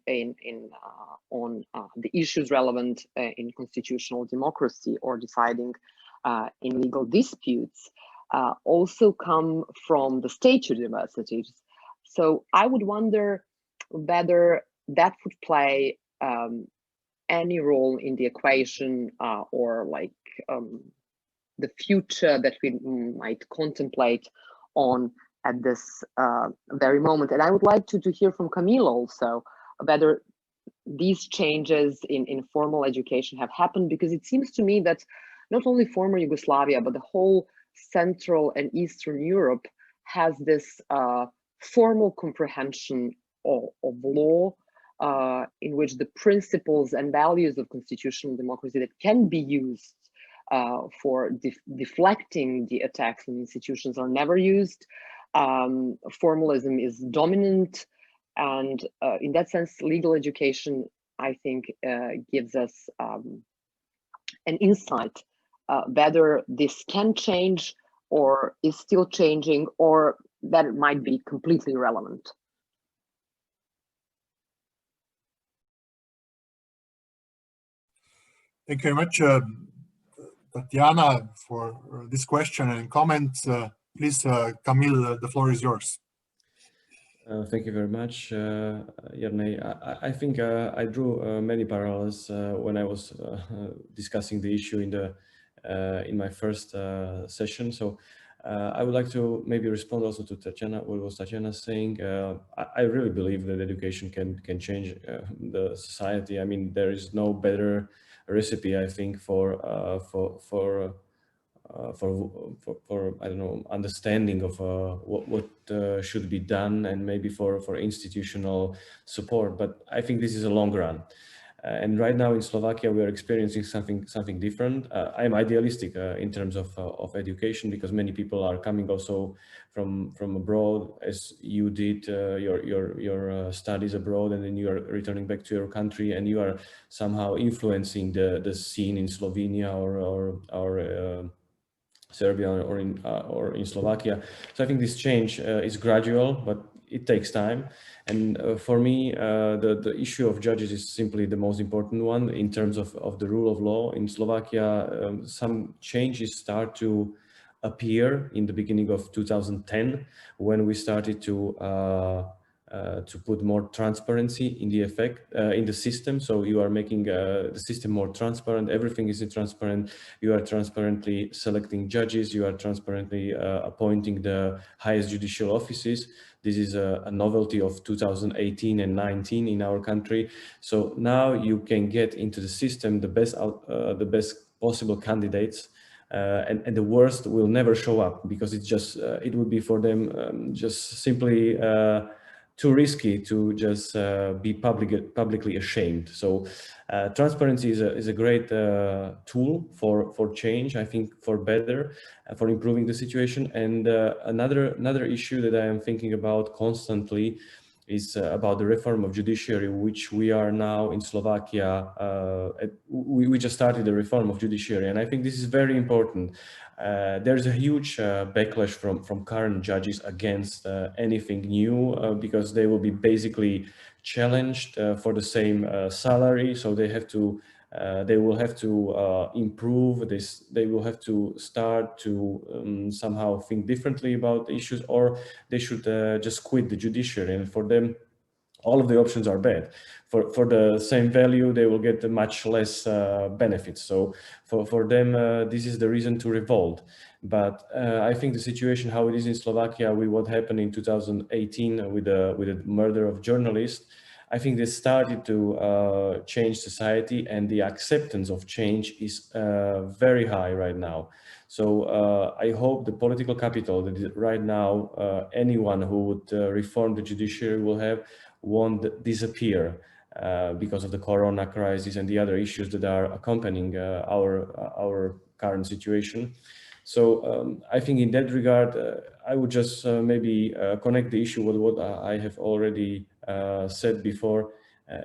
on the issues relevant in constitutional democracy or deciding in legal disputes also come from the state universities. So I would wonder whether that would play any role in the equation or like the future that we might contemplate on at this very moment. And I would like to hear from Kamil also whether these changes in formal education have happened, because it seems to me that not only former Yugoslavia, but the whole Central and Eastern Europe has this formal comprehension of law in which the principles and values of constitutional democracy that can be used for deflecting the attacks on institutions are never used. Formalism is dominant, and in that sense, legal education, I think, gives us an insight whether this can change or is still changing, or that it might be completely irrelevant. Thank you very much, Tatiana, for this question and comments. Please, Kamil, the floor is yours. Thank you very much, Jerne. I think I drew many parallels when I was discussing the issue in my first session. So I would like to maybe respond also to Tatiana, what was Tatiana saying. I really believe that education can change the society. I mean, there is no better recipe, I think, for I don't know, understanding of what should be done, and maybe for institutional support. But I think this is a long run. And right now in Slovakia, we are experiencing something different. I'm idealistic in terms of education, because many people are coming also from abroad, as you did your studies abroad, and then you are returning back to your country, and you are somehow influencing the scene in Slovenia or Serbia or in Slovakia. So I think this change is gradual, but it takes time. And for me, the issue of judges is simply the most important one in terms of the rule of law. In Slovakia, some changes start to appear in the beginning of 2010, when we started to put more transparency in the system. So you are making the system more transparent. Everything is transparent. You are transparently selecting judges. You are transparently appointing the highest judicial offices. This is a novelty of 2018 and 19 in our country. So now you can get into the system the best possible candidates. And the worst will never show up, because it's just it would be for them just simply too risky to just be publicly ashamed. So transparency is a great tool for change, I think, for better, for improving the situation. And another issue that I am thinking about constantly is about the reform of judiciary, which we are now in Slovakia. We just started the reform of judiciary, and I think this is very important. There's a huge backlash from current judges against anything new because they will be basically challenged for the same salary. So they will have to improve this. They will have to start to somehow think differently about issues, or they should just quit the judiciary. And for them, all of the options are bad. For the same value, they will get much less benefits. So for them, this is the reason to revolt. But I think the situation, how it is in Slovakia with what happened in 2018 with the murder of journalists, I think they started to change society, and the acceptance of change is very high right now. So I hope the political capital that right now anyone who would reform the judiciary will have won't disappear because of the corona crisis and the other issues that are accompanying our current situation. So I think in that regard, I would just maybe connect the issue with what I have already said before,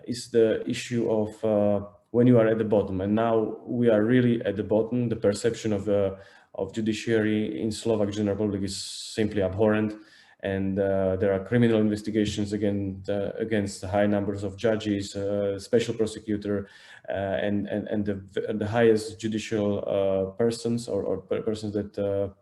is the issue of when you are at the bottom, and now we are really at the bottom. The perception of judiciary in Slovak General Republic is simply abhorrent, and there are criminal investigations against high numbers of judges, special prosecutor, and the highest judicial persons or persons that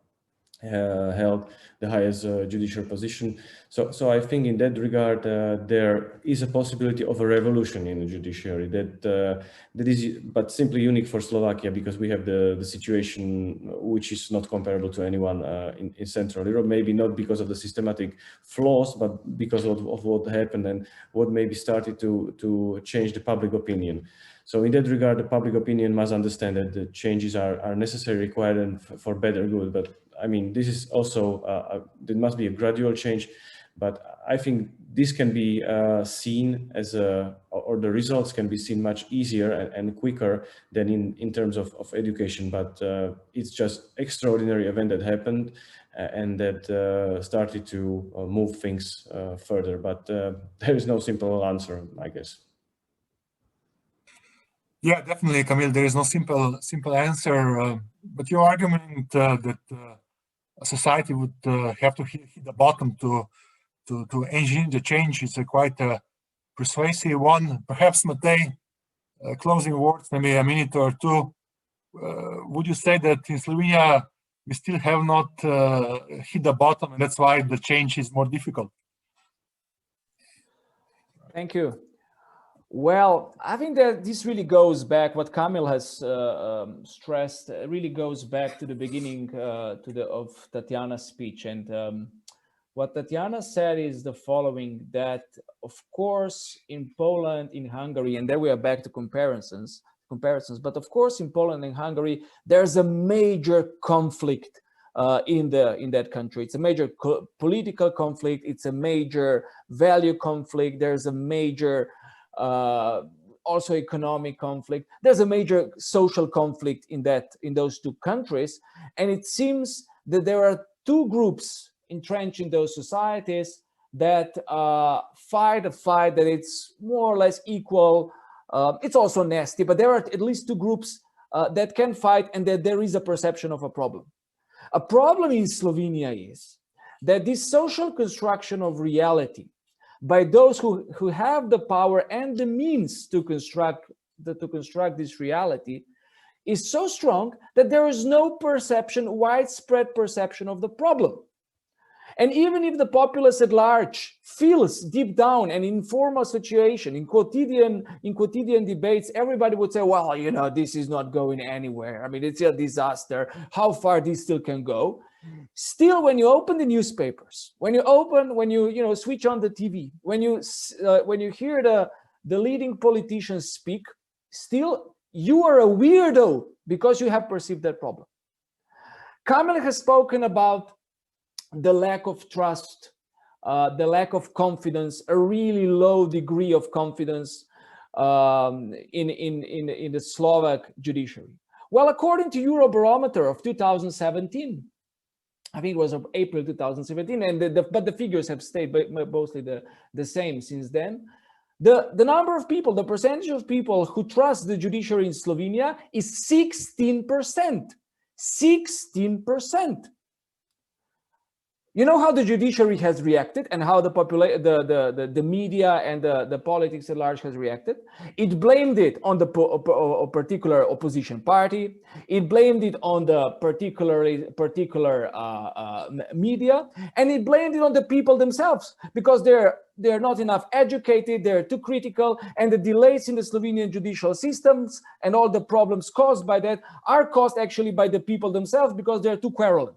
held the highest judicial position. So I think in that regard there is a possibility of a revolution in the judiciary that is but simply unique for Slovakia, because we have the situation which is not comparable to anyone in Central Europe, maybe not because of the systematic flaws, but because of what happened and what maybe started to change the public opinion. So in that regard, the public opinion must understand that the changes are necessary, required, and for better good. But I mean, this is also, there must be a gradual change, but I think this can be seen as or the results can be seen much easier and quicker than in terms of education. But it's just extraordinary event that happened and that started to move things further. But there is no simple answer, I guess. Yeah, definitely, Kamil. There is no simple answer. But your argument that a society would have to hit the bottom to engine the change is a quite persuasive one. Perhaps, Matej, closing words, maybe a minute or two. Would you say that in Slovenia we still have not hit the bottom, and that's why the change is more difficult? Thank you. Well, I think that this really goes back, what Kamil has stressed, really goes back to the beginning of Tatiana's speech. And what Tatiana said is the following, that of course in Poland, in Hungary, and there we are back to comparisons, but of course in Poland and Hungary, there's a major conflict in that country. It's a major political conflict, it's a major value conflict, there's a major also economic conflict. There's a major social conflict in those two countries, and it seems that there are two groups entrenched in those societies that fight a fight that it's more or less equal. It's also nasty, but there are at least two groups that can fight, and that there is a perception of a problem. A problem in Slovenia is that this social construction of reality by those who have the power and the means to construct this reality is so strong that there is no widespread perception of the problem. And even if the populace at large feels deep down an informal situation, in quotidian debates, everybody would say, well, this is not going anywhere. I mean, it's a disaster. How far this still can go? Still, when you open the newspapers, when you switch on the TV, when you hear the leading politicians speak, still you are a weirdo because you have perceived that problem. Kamil has spoken about the lack of trust the lack of confidence, a really low degree of confidence in the Slovak judiciary. Well, according to Eurobarometer of 2017, I think it was April 2017, and but the figures have stayed mostly the same since then. The number of people, the percentage of people who trust the judiciary in Slovenia is 16%. 16%. You know how the judiciary has reacted and how the media and the politics at large has reacted? It blamed it on the particular opposition party. It blamed it on the particular media, and it blamed it on the people themselves because they're not enough educated, they're too critical, and the delays in the Slovenian judicial systems and all the problems caused by that are caused actually by the people themselves because they're too querulent.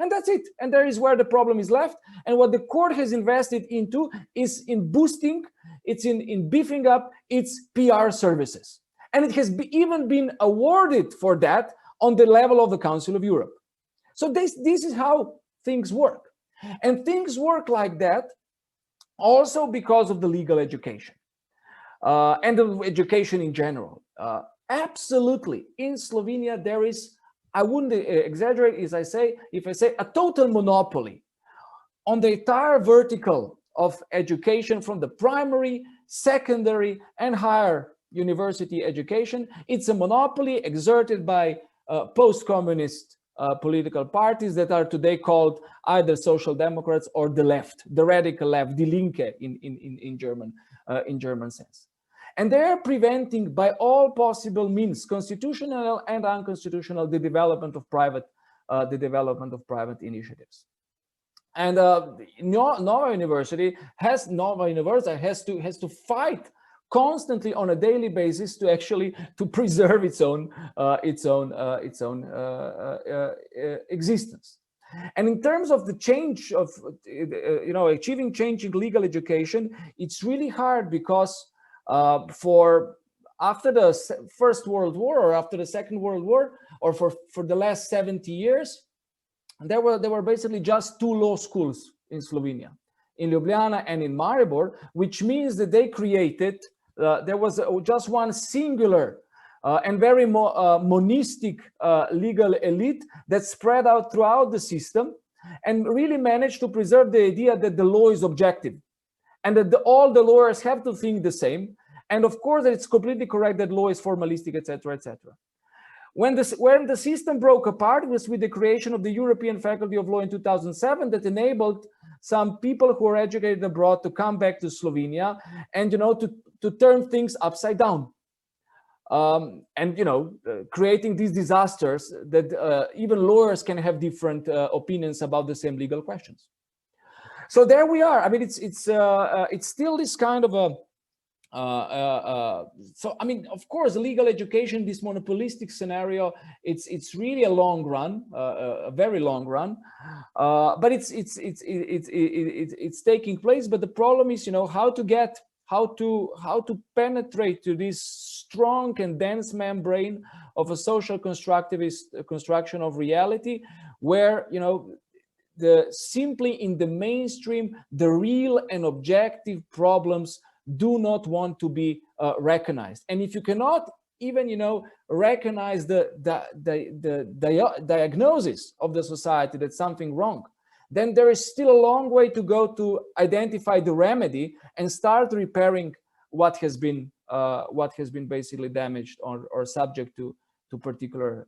And that's it. And there is where the problem is left. And what the court has invested into is in boosting, it's in beefing up its PR services. And it has even been awarded for that on the level of the Council of Europe. So this is how things work. And things work like that also because of the legal education and the education in general. Absolutely. In Slovenia, there is, I wouldn't exaggerate if I say a total monopoly on the entire vertical of education from the primary, secondary, and higher university education. It's a monopoly exerted by post-communist political parties that are today called either social democrats or the left, the radical left, Die Linke in German sense. And they're preventing by all possible means, constitutional and unconstitutional, the development of private initiatives. And Nova University has to fight constantly on a daily basis to actually preserve its own existence. And in terms of the change of achieving change in legal education, it's really hard because after the First World War or after the Second World War or for the last 70 years, there were basically just two law schools in Slovenia, in Ljubljana and in Maribor, which means that they created, there was just one singular and very monistic legal elite that spread out throughout the system and really managed to preserve the idea that the law is objective and that all the lawyers have to think the same. And of course, that it's completely correct that law is formalistic, etc., etc. When the system broke apart, it was with the creation of the European Faculty of Law in 2007 that enabled some people who are educated abroad to come back to Slovenia and, to turn things upside down. Creating these disasters that even lawyers can have different opinions about the same legal questions. So there we are. I mean, it's still this kind of a so I mean, of course, legal education, this monopolistic scenario, it's really a long run, a very long run, but it's taking place. But the problem is, how to penetrate to this strong and dense membrane of a social constructivist construction of reality, where simply in the mainstream, the real and objective problems do not want to be recognized. And if you cannot even, recognize the diagnosis of the society that something wrong, then there is still a long way to go to identify the remedy and start repairing what has been basically damaged or subject to particular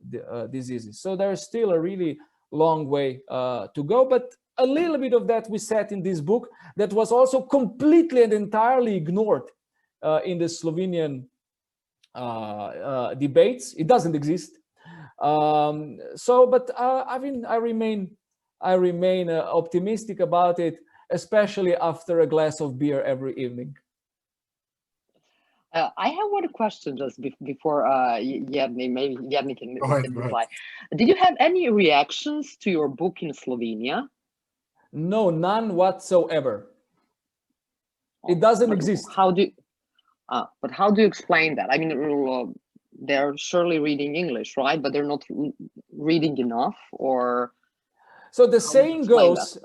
diseases. So there is still a really long way to go, but a little bit of that we said in this book that was also completely and entirely ignored in the Slovenian debates. It doesn't exist. But I mean, I remain optimistic about it, especially after a glass of beer every evening. I have one question just before Jernej, maybe Jernej can reply. Did you have any reactions to your book in Slovenia? No, none whatsoever. It doesn't exist. But how do you explain that? I mean, they're surely reading English, right? But they're not reading enough, or? So the saying goes,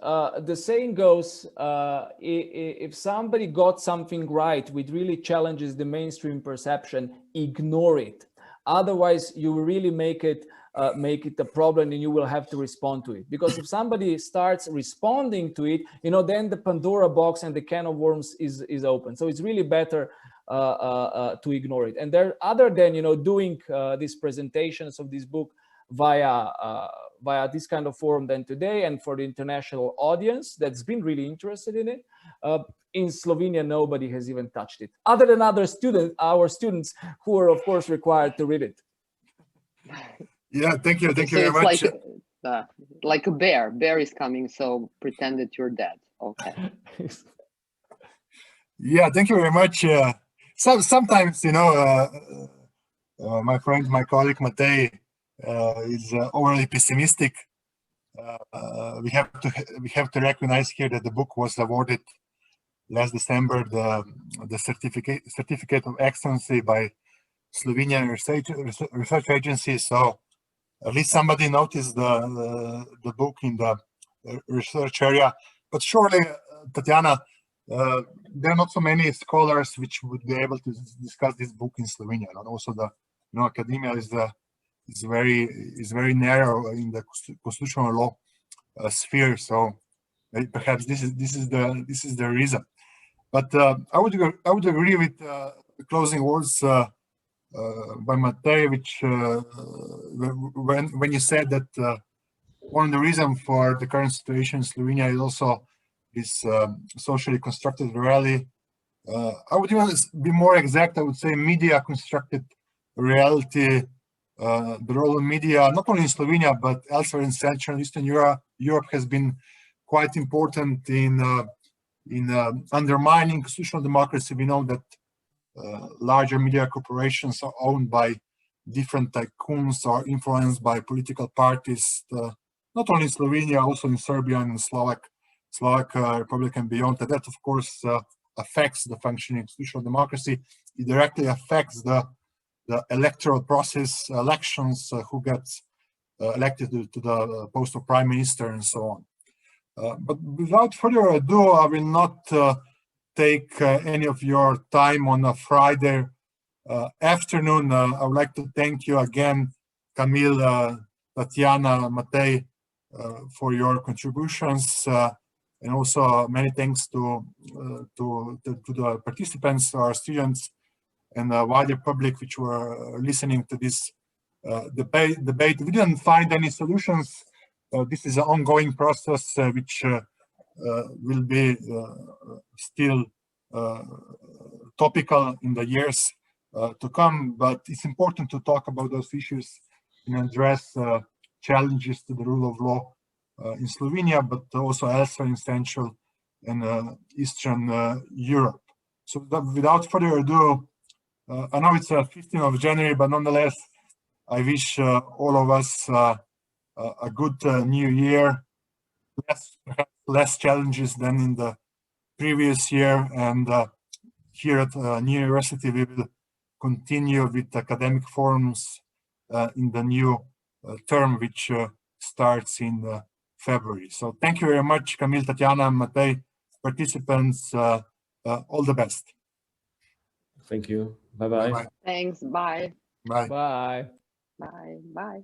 if somebody got something right, which really challenges the mainstream perception, ignore it. Otherwise, you will really make it a problem, and you will have to respond to it. Because if somebody starts responding to it, then the Pandora box and the can of worms is open. So it's really better to ignore it. And there, other than doing these presentations of this book via this kind of forum than today, and for the international audience that's been really interested in it, in Slovenia nobody has even touched it, other than our students who are of course required to read it. Yeah, thank you So very much. Like a bear is coming, so pretend that you're dead. Okay. Yeah, thank you very much. Sometimes, my friend, my colleague Matej is overly pessimistic. We have to recognize here that the book was awarded last December the certificate of excellency by Slovenian research agency. So at least somebody noticed the book in the research area. But surely, Tatiana, there are not so many scholars which would be able to discuss this book in Slovenia, and also the academia is very narrow in the constitutional law sphere. So perhaps this is the reason. But I would agree with the closing words by Matej, which when you said that one of the reasons for the current situation in Slovenia is also this socially constructed reality. I would even be more exact. I would say media constructed reality. The role of media, not only in Slovenia but elsewhere in Central and Eastern Europe, has been quite important in undermining constitutional democracy. We know that larger media corporations are owned by different tycoons or influenced by political parties, not only in Slovenia, also in Serbia and Slovak Republic and beyond. That of course affects the functioning of constitutional democracy. It directly affects the electoral process, elections, who gets elected to the post of prime minister and so on. But without further ado, I will not take any of your time on a Friday afternoon. I would like to thank you again, Kamil, Tatiana, Matej, for your contributions, and also many thanks to the participants, our students, and the wider public which were listening to this debate. We didn't find any solutions. This is an ongoing process which will be still topical in the years to come, but it's important to talk about those issues and address challenges to the rule of law in Slovenia, but also elsewhere in Central and Eastern Europe. So without further ado, I know it's 15th of January, but nonetheless, I wish all of us a good new year, perhaps less challenges than in the previous year. And here at New University, we will continue with academic forums in the new term, which starts in February. So thank you very much, Kamil, Tatiana, Matej, participants. All the best. Thank you. Bye-bye. Thanks. Bye. Bye. Bye. Bye. Bye.